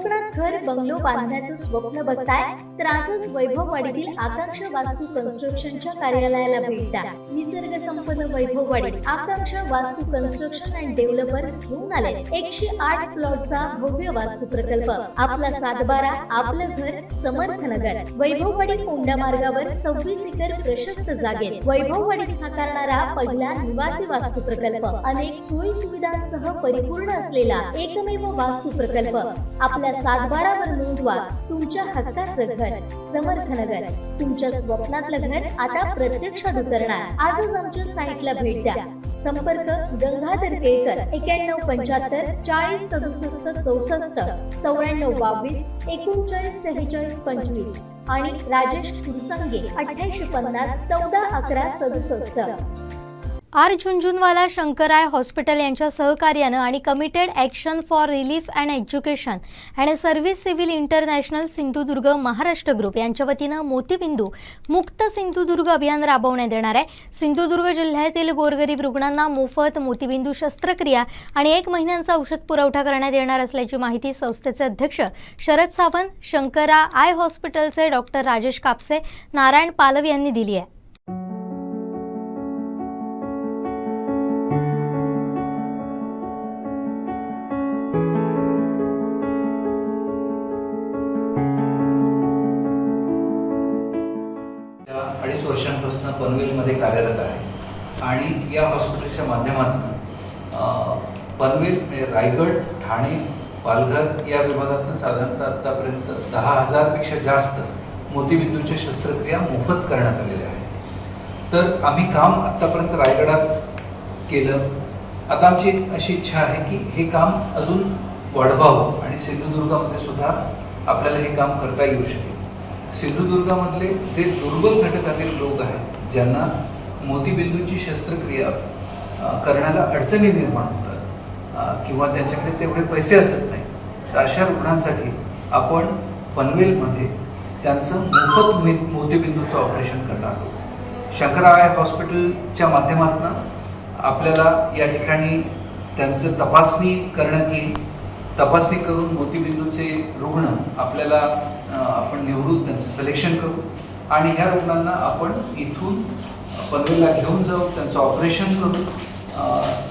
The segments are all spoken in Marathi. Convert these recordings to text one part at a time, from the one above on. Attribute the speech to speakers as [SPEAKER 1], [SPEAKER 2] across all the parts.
[SPEAKER 1] कोकणात घर बंगलो बांधण्याचं स्वप्न बघताय तर आजच वैभववाडीतील आकांक्षा वास्तू कन्स्ट्रक्शनच्या कार्यालयाला भेट द्या। निसर्ग संपन्न वैभववाडी आकांक्षा वास्तू कन्स्ट्रक्शन अँड डेव्हलपर्स घेऊन आले 108 प्लॉटचा भव्य वास्तू प्रकल्प। आपला सातबारा, आपलं घर, समर्थ नगर। वैभववाडी कोंडा मार्गावर 26 एकर प्रशस्त जागेत वैभववाडीत साकारणारा पहिला निवासी वास्तू प्रकल्प। अनेक सोयी सुविधांसह परिपूर्ण असलेला एकमेव वास्तू प्रकल्प। आपल्या सातबारावर नोंदवा तुमच्या हक्काचं घर, समर्थ नगर। तुमच्या स्वप्नातलं घर आता प्रत्यक्षात उतरणार। आजच आमच्या साईटला भेट द्या। संपर्क गंगाधर केळकर 9175 40 67 64 94 22 39 46 25 आणि राजेश कुरसंगे 8850 14 11 67।
[SPEAKER 2] आर झुंझुनवाला शंकराय हॉस्पिटल यांच्या सहकार्यानं आणि committed action for relief and education and service civil international Sindhudurg Maharashtra group यांच्या वतीनं मोतीबिंदू मुक्त सिंधुदुर्ग अभियान राबवण्यात येणार आहे। सिंधुदुर्ग जिल्ह्यातील गोरगरीब रुग्णांना मोफत मोतीबिंदू शस्त्रक्रिया आणि 1 महिन्यांचा औषध पुरवठा करण्यात येणार असल्याची माहिती संस्थेचे अध्यक्ष शरद सावंत, शंकरा आय हॉस्पिटलचे डॉक्टर राजेश कापसे, नारायण पालव यांनी दिली आहे।
[SPEAKER 3] अडीच वर्षांपासून पनवेलमध्ये कार्यरत आहे आणि या हॉस्पिटलच्या माध्यमातून पनवेल म्हणजे रायगड, ठाणे, पालघर या विभागातून साधारणतः आतापर्यंत 10,000पेक्षा जास्त मोतीबिंदूच्या शस्त्रक्रिया मोफत करण्यात आलेल्या आहेत। तर आम्ही काम आतापर्यंत रायगडात केलं। आता आमची अशी इच्छा आहे की हे काम अजून वाढवावं आणि सिंधुदुर्गामध्ये सुद्धा आपल्याला हे काम करता येऊ शकेल। सिंधुदुर्गामधले जे दुर्बल घटकातील लोक आहेत, ज्यांना मोतीबिंदूची शस्त्रक्रिया करण्याला अडचणी निर्माण होतात किंवा त्यांच्याकडे तेवढे पैसे असत नाही, तर अशा रुग्णांसाठी आपण पनवेलमध्ये त्यांचं मोफत मोतीबिंदूचं ऑपरेशन करणार आहोत। शंकरा आय हॉस्पिटलच्या माध्यमातून आपल्याला या ठिकाणी त्यांचं तपासणी करण्यात येईल। तपासणी करून मोतीबिंदूचे रुग्ण आपल्याला आपण निवडून त्यांचं सिलेक्शन करू आणि ह्या रुग्णांना आपण इथून पनवेलला घेऊन जाऊ, त्यांचं ऑपरेशन करू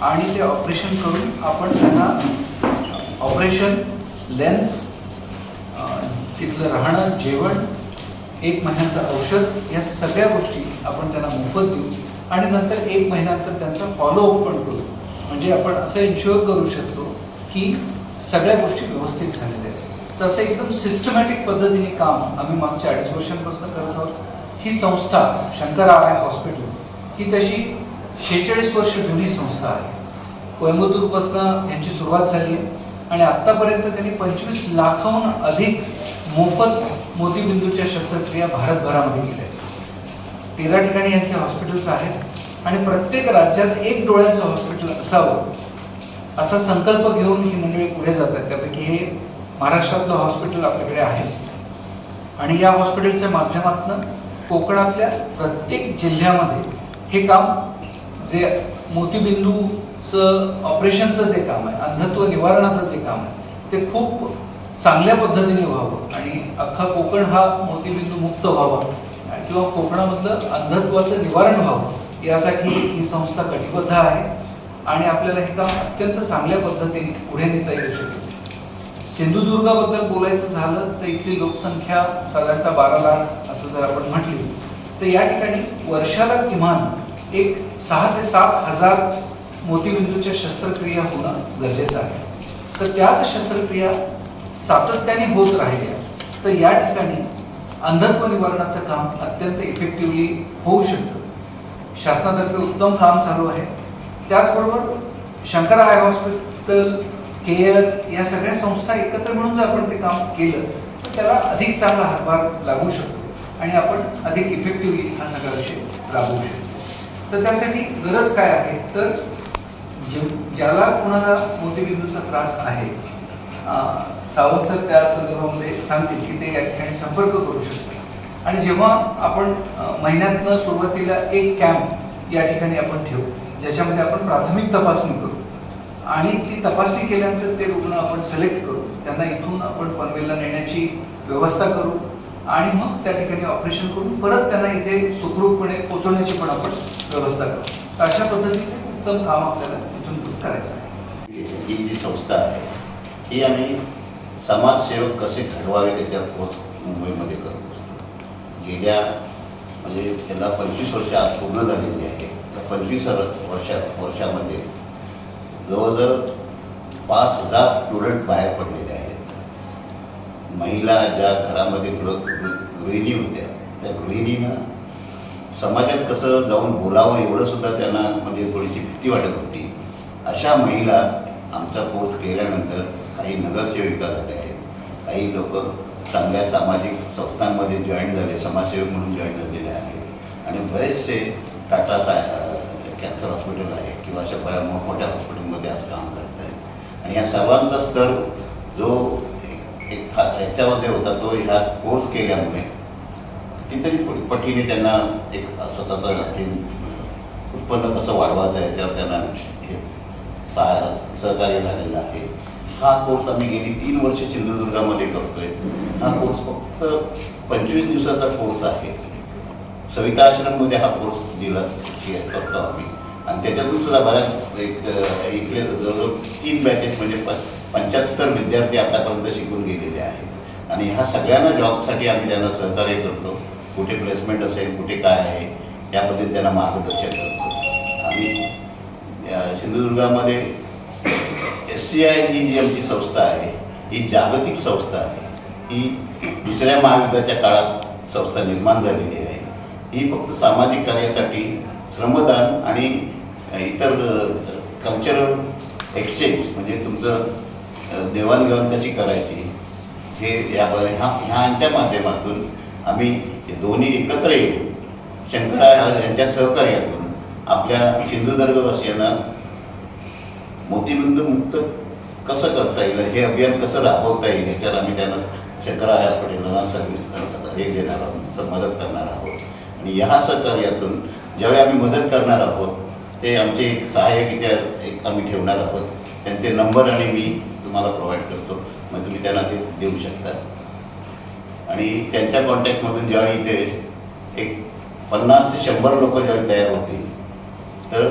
[SPEAKER 3] आणि ते ऑपरेशन करून आपण त्यांना ऑपरेशन, लेन्स, तिथलं राहणं, जेवण, 1 महिन्याचं औषध या सगळ्या गोष्टी आपण त्यांना मोफत देऊ आणि नंतर 1 महिन्यानंतर त्यांचा फॉलोअप पण करू। म्हणजे आपण असं इन्शुअर करू शकतो की सगळ्या गोष्टी व्यवस्थित झालेल्या आहेत। तसं एकदम सिस्टमॅटिक पद्धतीने काम आम्ही मागच्या 2.5 वर्षांपासून करत आहोत। ही संस्था शंकरा आय हॉस्पिटल ही तशी 46 वर्ष जुनी संस्था आहे। कोयंबतूरपासून यांची सुरुवात झाली आहे आणि आत्तापर्यंत त्यांनी 25 लाखाहून अधिक मोफत मोतीबिंदूच्या शस्त्रक्रिया भारतभरामध्ये केल्या आहेत। 13 ठिकाणी यांचे हॉस्पिटल्स आहेत आणि प्रत्येक राज्यात 1 डोळ्यांचं हॉस्पिटल असावं असा संकल्प घेऊन ही मंडळी पुढे जातात। त्यापैकी हे महाराष्ट्रातलं हॉस्पिटल आपल्याकडे आहे आणि या हॉस्पिटलच्या माध्यमातून कोकणातल्या प्रत्येक जिल्ह्यामध्ये हे काम जे मोतीबिंदूचं ऑपरेशनचं जे काम आहे, अंधत्व निवारणाचं जे काम आहे, ते खूप चांगल्या पद्धतीने व्हावं आणि अख्खा कोकण हा मोतीबिंदू मुक्त व्हावा किंवा कोकणामधलं अंधत्वाचं निवारण व्हावं यासाठी ही संस्था कटिबद्ध आहे आणि आपल्याला हे काम अत्यंत चांगल्या पद्धतीने पुढे नेता येऊ शकेल। सिंधुदुर्गाबद्दल बोलायचं झालं तर इथली लोकसंख्या साधारणतः 12 लाख असं जर आपण म्हटली तर या ठिकाणी वर्षाला किमान एक 6 ते 7 हजार मोतीबिंदूच्या शस्त्रक्रिया होणं गरजेचं आहे। तर त्याच शस्त्रक्रिया सातत्याने होत राहिल्या तर या ठिकाणी अंधत्व निवारणाचं काम अत्यंत इफेक्टिव्हली होऊ शकतं। शासनातर्फे उत्तम काम चालू आहे। त्याचबरोबर शंकरा आय हॉस्पिटल, केअर या सगळ्या संस्था एकत्र मिळून जर आपण ते काम केलं तर त्याला अधिक चांगला हातभार लागू शकतो आणि आपण अधिक इफेक्टिव्हली हा सगळा विषय राबवू शकतो। तर त्यासाठी गरज काय आहे तर ज्याला कोणाला मोतीबिंदूचा त्रास आहे, सावंत सर त्या संदर्भामध्ये सांगतील की ते या ठिकाणी संपर्क करू शकतात आणि जेव्हा आपण महिन्यातनं सुरुवातीला 1 कॅम्प या ठिकाणी आपण ठेवू ज्याच्यामध्ये आपण प्राथमिक तपासणी करू आणि ती तपासणी केल्यानंतर ते रुग्ण आपण सिलेक्ट करू, त्यांना इथून आपण पनवेलला नेण्याची व्यवस्था करू आणि मग त्या ठिकाणी ऑपरेशन करून परत त्यांना इथे सुखरूपपणे पोहोचवण्याची पण आपण व्यवस्था करू. तर अशा पद्धतीचे उत्तम काम आपल्याला इथून करायचं आहे.
[SPEAKER 4] ही जी संस्था आहे ही आम्ही समाजसेवक कसे घडवावे त्याच्यावर कोर्स मुंबईमध्ये करत असतो. गेल्या म्हणजे त्याला 25 वर्ष आज पूर्ण झालेली आहे. त्या 25 वर्षामध्ये जवळजवळ 5,000 स्टुडंट बाहेर पडलेले आहेत. महिला ज्या घरामध्ये गृहिणी होत्या त्या गृहिणीनं समाजात कसं जाऊन बोलावं एवढं सुद्धा त्यांना म्हणजे थोडीशी भीती वाटत होती. अशा महिला आमचा कोर्स केल्यानंतर काही नगरसेविका झाल्या आहेत, काही लोक चांगल्या सामाजिक संस्थांमध्ये जॉईन झाले, समाजसेवक म्हणून जॉईन झालेले आहेत आणि बरेचसे टाटा कॅन्सर हॉस्पिटल आहे किंवा अशा बऱ्या मोठमोठ्या हॉस्पिटलमध्ये आज काम करत आहेत. आणि या सर्वांचा स्तर जो एक याच्यामध्ये होता तो ह्या कोर्स केल्यामुळे कितीतरी पटीने त्यांना एक स्वतःचं हे उत्पन्न कसं वाढवायचं याच्यावर त्यांना हे सहकार्य झालेलं आहे. हा कोर्स आम्ही गेली 3 वर्ष सिंधुदुर्गामध्ये करतोय. हा कोर्स फक्त 25 दिवसाचा कोर्स आहे. सविता आश्रममध्ये हा कोर्स दिला करतो आम्ही आणि त्याच्यातून सुद्धा बऱ्याच इकडे जवळजवळ 3 बॅचेस म्हणजे 75 विद्यार्थी आतापर्यंत शिकून गेलेले आहेत. आणि ह्या सगळ्यांना जॉबसाठी आम्ही त्यांना सहकार्य करतो. कुठे प्लेसमेंट असेल, कुठे काय आहे याबद्दल त्यांना मार्गदर्शन करतो. आणि सिंधुदुर्गामध्ये SCI ही जी आमची संस्था आहे ही जागतिक संस्था आहे. ही दुसऱ्या महायुद्धाच्या काळात संस्था निर्माण झालेली आहे. ही फक्त सामाजिक कार्यासाठी श्रमदान आणि इतर कल्चरल एक्सचेंज म्हणजे तुमचं देवाणघेवाण कशी करायची हे ह्यांच्या माध्यमातून आम्ही हे दोन्ही एकत्र येऊन शंकराचार्य यांच्या सहकार्यातून आपल्या सिंधुदुर्गवासियांना मोतीबिंदू मुक्त कसं करता येईल हे अभियान कसं राबवता येईल ह्याच्यावर आम्ही त्यांना शंकराचार्य पटेलांना सर्व्हिस हे देणार आहोत, मदत करणार आहोत. आणि ह्या सहकार्यातून ज्यावेळी आम्ही मदत करणार आहोत ते आमचे एक सहाय्यक इथे एक आम्ही ठेवणार आहोत. त्यांचे नंबर आणि मी तुम्हाला प्रोव्हाइड करतो, मग तुम्ही त्यांना ते देऊ शकता. आणि त्यांच्या कॉन्टॅक्टमधून ज्यावेळी इथे एक 50 ते 100 लोक ज्यावेळी तयार होतील तर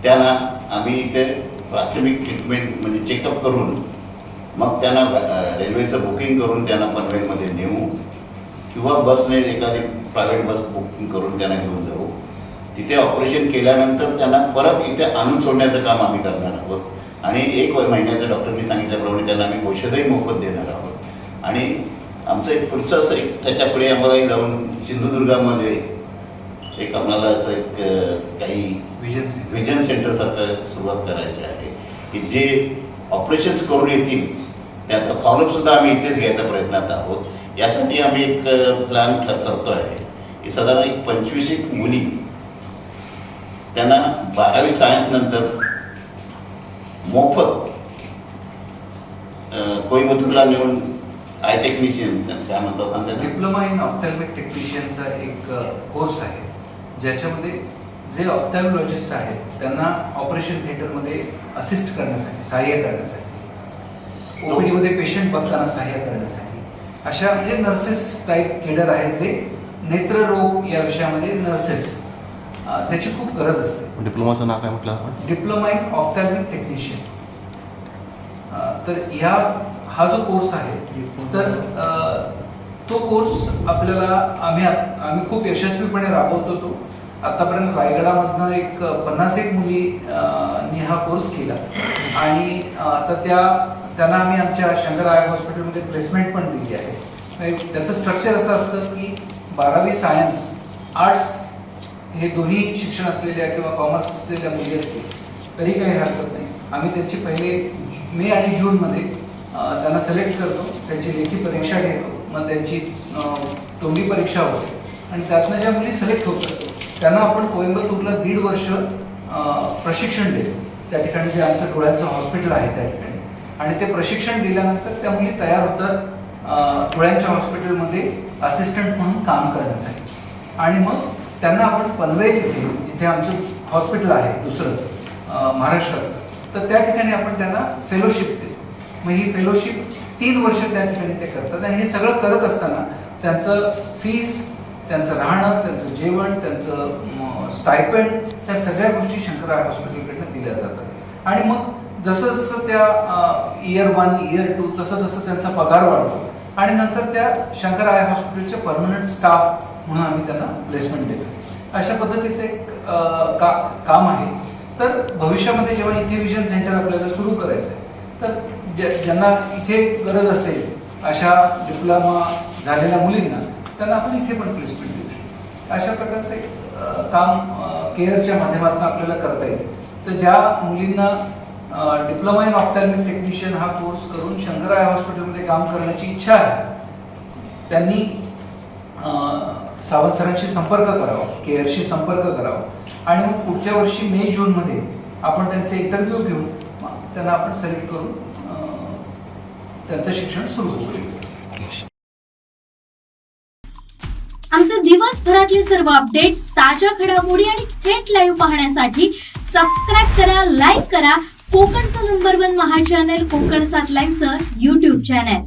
[SPEAKER 4] त्यांना आम्ही इथे प्राथमिक ट्रीटमेंट म्हणजे चेकअप करून मग त्यांना रेल्वेचं बुकिंग करून त्यांना पनवेलमध्ये नेऊ किंवा बसने एखादी प्रायव्हेट बस बुकिंग करून त्यांना घेऊन जाऊ. तिथे ऑपरेशन केल्यानंतर त्यांना परत इथे आणून सोडण्याचं काम आम्ही करणार आहोत. आणि 1 महिन्याचं डॉक्टरनी सांगितल्याप्रमाणे त्यांना आम्ही औषधही मोफत देणार आहोत. आणि आमचं एक पुढचं असं एक त्याच्यापुढे आम्हालाही जाऊन सिंधुदुर्गामध्ये एक आम्हाला असं एक काही विजन सेंटरसारखं सुरुवात करायची आहे की जे ऑपरेशन्स करून येतील त्याचा फॉलोअपसुद्धा आम्ही इथेच घ्यायचा प्रयत्नात आहोत. यासाठी आम्ही एक प्लॅन करतो आहे की साधारण एक 25 मुली त्यांना 12वी सायन्स नंतर मोफत कोईम्बतूरला नेऊन आय टेक्निशियन काय म्हणतात
[SPEAKER 3] डिप्लोमा इन ऑफ्थॅल्मिक टेक्निशियनचा एक कोर्स आहे ज्याच्यामध्ये जे ऑफ्थॅल्मॉलॉजिस्ट आहेत त्यांना ऑपरेशन थिएटरमध्ये असिस्ट करण्यासाठी, सहाय्य करण्यासाठी, ओपीडीमध्ये पेशंट बघताना सहाय्य करण्यासाठी अशा म्हणजे नर्सेस टाईप केडर आहेत जे नेत्ररोग या विषयामध्ये नर्सेस त्याची खूप गरज असते.
[SPEAKER 5] डिप्लोमाचं नाव काय म्हटलं आपण?
[SPEAKER 3] Diploma in ophthalmic technician. तर हा जो कोर्स आहे तर तो कोर्स आपल्याला आम्ही खूप यशस्वीपणे राबवतो. तो आतापर्यंत रायगडामधनं एक 51 मुलींनी हा कोर्स केला आणि आता त्यांना आम्ही आमच्या शंकर आय हॉस्पिटलमध्ये प्लेसमेंट पण दिली आहे. त्याचं स्ट्रक्चर असं असतं की 12वी सायन्स, आर्ट्स हे दोन्ही शिक्षण असलेल्या किंवा कॉमर्स असलेल्या मुली असतील तरी काही हरकत नाही. आम्ही त्यांची पहिले मे आणि जूनमध्ये त्यांना सिलेक्ट करतो, त्यांची लेखी परीक्षा घेतो, मग त्यांची तोंडी परीक्षा होते आणि त्यातनं ज्या मुली सिलेक्ट होतात त्यांना आपण कोइंबतूरला 1.5 वर्ष प्रशिक्षण देतो. त्या ठिकाणी जे आमचं डोळ्यांचं हॉस्पिटल आहे त्या ठिकाणी, आणि ते प्रशिक्षण दिल्यानंतर त्या मुली तयार होतात डोळ्यांच्या हॉस्पिटलमध्ये असिस्टंट म्हणून काम करण्यासाठी. आणि मग त्यांना आपण पनवेल जिथे आमचं हॉस्पिटल आहे दुसरं महाराष्ट्रात, तर त्या ठिकाणी आपण त्यांना फेलोशिप देतो. मग ही फेलोशिप 3 वर्ष त्या ठिकाणी ते करतात आणि हे सगळं करत असताना त्यांचं फीस, त्यांचं राहणं, त्यांचं जेवण, त्यांचं स्टायपेंड, त्या सगळ्या गोष्टी शंकरराय हॉस्पिटलकडनं दिल्या जातात. आणि मग जसं जसं त्या इयर 1, इयर 2 तसं तसं त्यांचा पगार वाढतो आणि नंतर त्या शंकरराय हॉस्पिटलचे परमनंट स्टाफ म्हणून आम्ही त्यांना प्लेसमेंट देतो. अशा पद्धतीचं एक काम आहे. तर भविष्यामध्ये जेव्हा इथे विजन सेंटर आपल्याला सुरू करायचं आहे तर ज्यांना इथे गरज असेल अशा डिप्लोमा झालेल्या मुलींना त्यांना आपण इथे पण प्लेसमेंट देऊ शकतो. अशा प्रकारचं एक काम केअरच्या माध्यमातून आपल्याला करता येईल. तर ज्या मुलींना डिप्लोमा इन ऑफ्थॅल्मिक टेक्निशियन हा कोर्स करून शंकरराय हॉस्पिटलमध्ये काम करण्याची इच्छा आहे त्यांनी सावंत सरांशी संपर्क करावा, केअरशी संपर्क करावा आणि मग पुढच्या वर्षी मे जूनमध्ये आपण त्यांचे इंटरव्ह्यू घेऊन त्यांना आपण सिलेक्ट करून त्यांचं शिक्षण सुरू होऊ शकतो.
[SPEAKER 5] आमचे दिवसभरातले सर्व अपडेट्स, ताज्या घडामोडी आणि थेट लाईव्ह पाहण्यासाठी सबस्क्राईब करा, लाईक करा कोकणचं नंबर 1 महा चॅनल कोकण 7 लाईव्हचं YouTube चॅनल.